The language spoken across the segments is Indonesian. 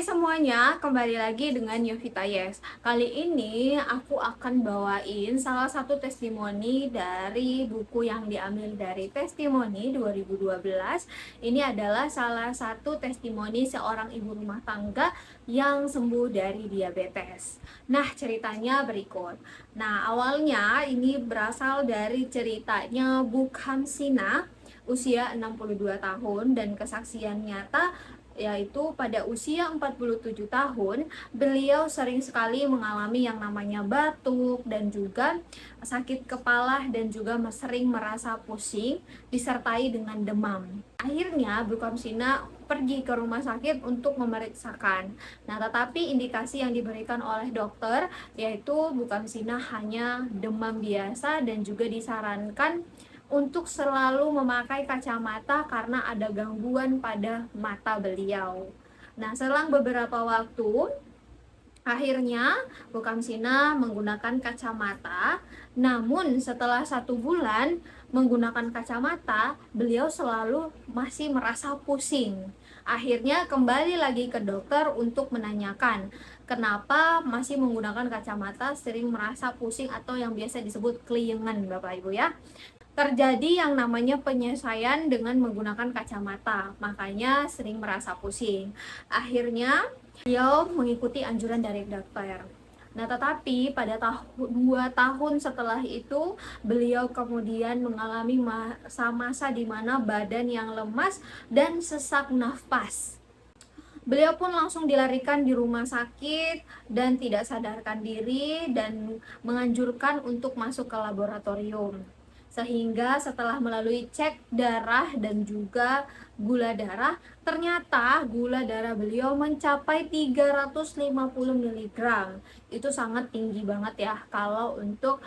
Semuanya, kembali lagi dengan Yovita Yes. Kali ini aku akan bawain salah satu testimoni dari buku yang diambil dari Testimoni 2012. Ini adalah salah satu testimoni seorang ibu rumah tangga yang sembuh dari diabetes. Nah, ceritanya berikut. Nah, awalnya ini berasal dari ceritanya Bu Kamsina, usia 62 tahun, dan kesaksian nyata yaitu pada usia 47 tahun beliau sering sekali mengalami yang namanya batuk dan juga sakit kepala dan juga sering merasa pusing disertai dengan demam. Akhirnya Bu Kamsina pergi ke rumah sakit untuk memeriksakan. Nah, tetapi indikasi yang diberikan oleh dokter yaitu Bu Kamsina hanya demam biasa dan juga disarankan untuk selalu memakai kacamata karena ada gangguan pada mata beliau. Nah, selang beberapa waktu, akhirnya Bu Kamsina menggunakan kacamata. Namun setelah 1 bulan menggunakan kacamata, beliau selalu masih merasa pusing. Akhirnya kembali lagi ke dokter untuk menanyakan kenapa masih menggunakan kacamata sering merasa pusing atau yang biasa disebut keliengan, Bapak Ibu ya. Terjadi yang namanya penyelesaian dengan menggunakan kacamata, makanya sering merasa pusing. Akhirnya beliau mengikuti anjuran dari dokter. Nah, tetapi pada 2 tahun setelah itu, beliau kemudian mengalami masa-masa di mana badan yang lemas dan sesak nafas. Beliau pun langsung dilarikan di rumah sakit dan tidak sadarkan diri dan menganjurkan untuk masuk ke laboratorium. Sehingga setelah melalui cek darah dan juga gula darah, ternyata gula darah beliau mencapai 350 mg. Itu sangat tinggi banget ya kalau untuk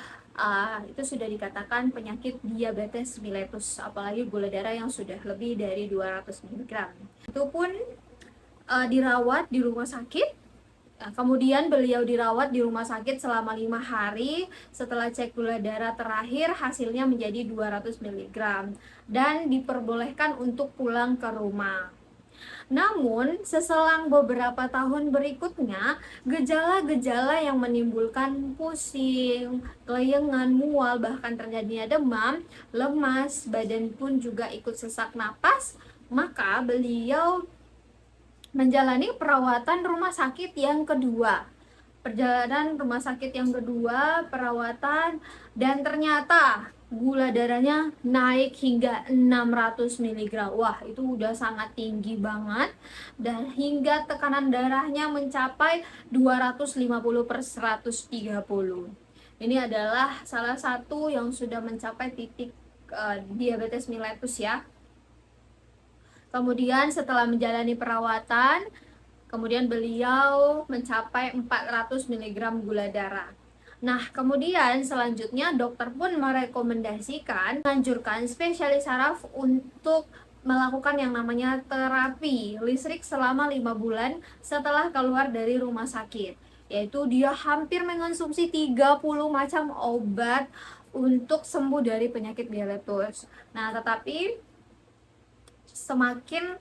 itu sudah dikatakan penyakit diabetes mellitus, apalagi gula darah yang sudah lebih dari 200 mg. Itu pun dirawat di rumah sakit. Kemudian beliau dirawat di rumah sakit selama 5 hari. Setelah cek gula darah terakhir, hasilnya menjadi 200 mg dan diperbolehkan untuk pulang ke rumah. Namun, seselang beberapa tahun berikutnya, gejala-gejala yang menimbulkan pusing, kelayangan, mual, bahkan terjadinya demam, lemas, badan pun juga ikut sesak napas, maka beliau menjalani perawatan rumah sakit yang kedua. Perjalanan rumah sakit yang kedua, perawatan, dan ternyata gula darahnya naik hingga 600 mg. Wah, itu udah sangat tinggi banget. Dan hingga tekanan darahnya mencapai 250/130. Ini adalah salah satu yang sudah mencapai titik diabetes mellitus ya. Kemudian setelah menjalani perawatan, kemudian beliau mencapai 400 mg gula darah. Nah, kemudian selanjutnya dokter pun merekomendasikan, menganjurkan spesialis saraf untuk melakukan yang namanya terapi listrik selama 5 bulan setelah keluar dari rumah sakit. Yaitu dia hampir mengonsumsi 30 macam obat untuk sembuh dari penyakit diabetes. Nah, tetapi semakin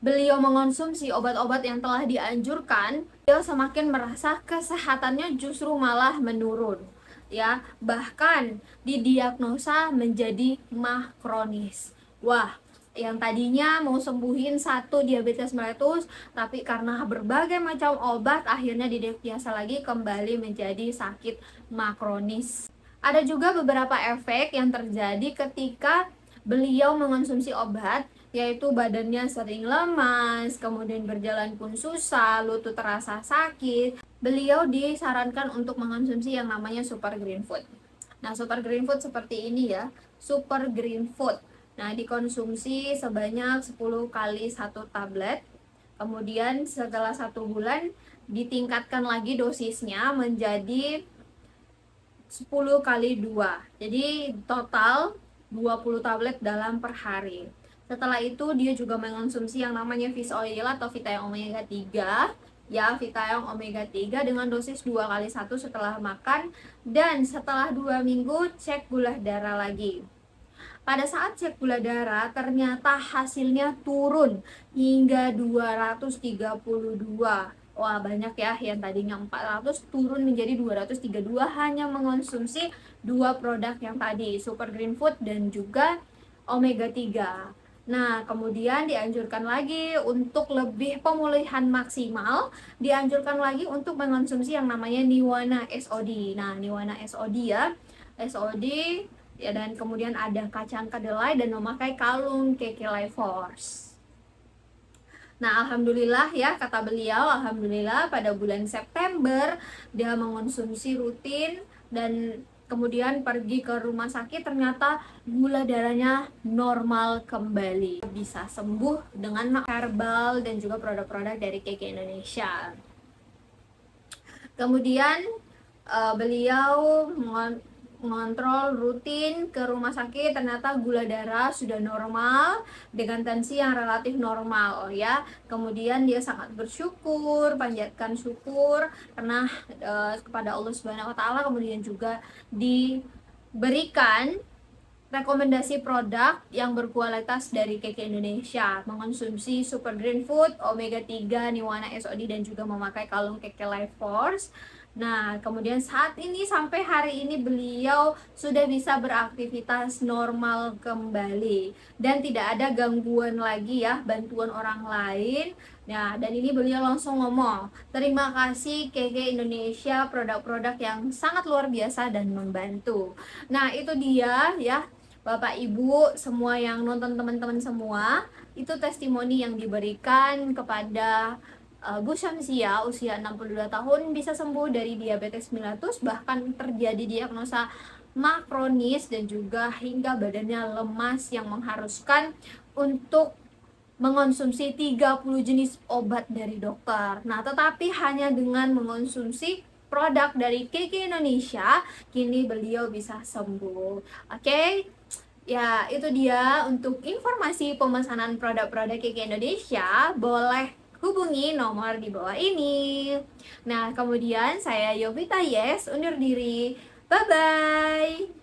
beliau mengonsumsi obat-obat yang telah dianjurkan, beliau semakin merasa kesehatannya justru malah menurun. Ya, bahkan didiagnosa menjadi MAH kronis. Wah, yang tadinya mau sembuhin 1 diabetes mellitus, tapi karena berbagai macam obat akhirnya didiagnosa lagi kembali menjadi sakit MAH kronis. Ada juga beberapa efek yang terjadi ketika beliau mengonsumsi obat, yaitu badannya sering lemas, kemudian berjalan pun susah, lutut terasa sakit. Beliau disarankan untuk mengonsumsi yang namanya super green food. Nah, super green food seperti ini ya, super green food. Nah, dikonsumsi sebanyak 10 kali 1 tablet. Kemudian setelah 1 bulan ditingkatkan lagi dosisnya menjadi 10 kali 2. Jadi total 20 tablet dalam per hari. Setelah itu dia juga mengonsumsi yang namanya fish oil atau Vitaeon omega 3 ya, Vitaeon omega 3 dengan dosis 2 kali 1 setelah makan, dan setelah 2 minggu cek gula darah lagi. pada saat cek gula darah ternyata hasilnya turun hingga 232. Wah, banyak ya, yang tadinya 400 turun menjadi 232 hanya mengonsumsi dua produk yang tadi, Super Green Food dan juga Omega 3. Nah, kemudian dianjurkan lagi untuk lebih pemulihan maksimal, dianjurkan lagi untuk mengonsumsi yang namanya Niwana SOD. Nah, Niwana SOD ya, SOD ya, dan kemudian ada kacang kedelai dan memakai kalung KK Life Force. Nah, alhamdulillah ya, kata beliau, alhamdulillah pada bulan September dia mengonsumsi rutin dan kemudian pergi ke rumah sakit, ternyata gula darahnya normal kembali. Bisa sembuh dengan herbal dan juga produk-produk dari KK Indonesia. Kemudian beliau mengontrol rutin ke rumah sakit, ternyata gula darah sudah normal dengan tensi yang relatif normal ya. Kemudian dia sangat bersyukur, panjatkan syukur karena kepada Allah Subhanahu wa taala. Kemudian juga diberikan rekomendasi produk yang berkualitas dari KK Indonesia, mengonsumsi Super Green Food, Omega 3, Niwana SOD dan juga memakai kalung KK Life Force. Nah, kemudian saat ini sampai hari ini beliau sudah bisa beraktivitas normal kembali dan tidak ada gangguan lagi ya, bantuan orang lain. Nah, dan ini beliau langsung ngomong, terima kasih KK Indonesia, produk-produk yang sangat luar biasa dan membantu. Nah, itu dia ya, Bapak Ibu semua yang nonton, teman-teman semua, itu testimoni yang diberikan kepada Bu Syamsia, usia 62 tahun, bisa sembuh dari diabetes mellitus, bahkan terjadi diagnosa makronis dan juga hingga badannya lemas yang mengharuskan untuk mengonsumsi 30 jenis obat dari dokter. Nah, tetapi hanya dengan mengonsumsi produk dari KK Indonesia, kini beliau bisa sembuh. Oke? Ya, itu dia untuk informasi pemesanan produk-produk KK Indonesia. Boleh hubungi nomor di bawah ini. Nah, kemudian saya Yovita Yes undur diri. Bye-bye.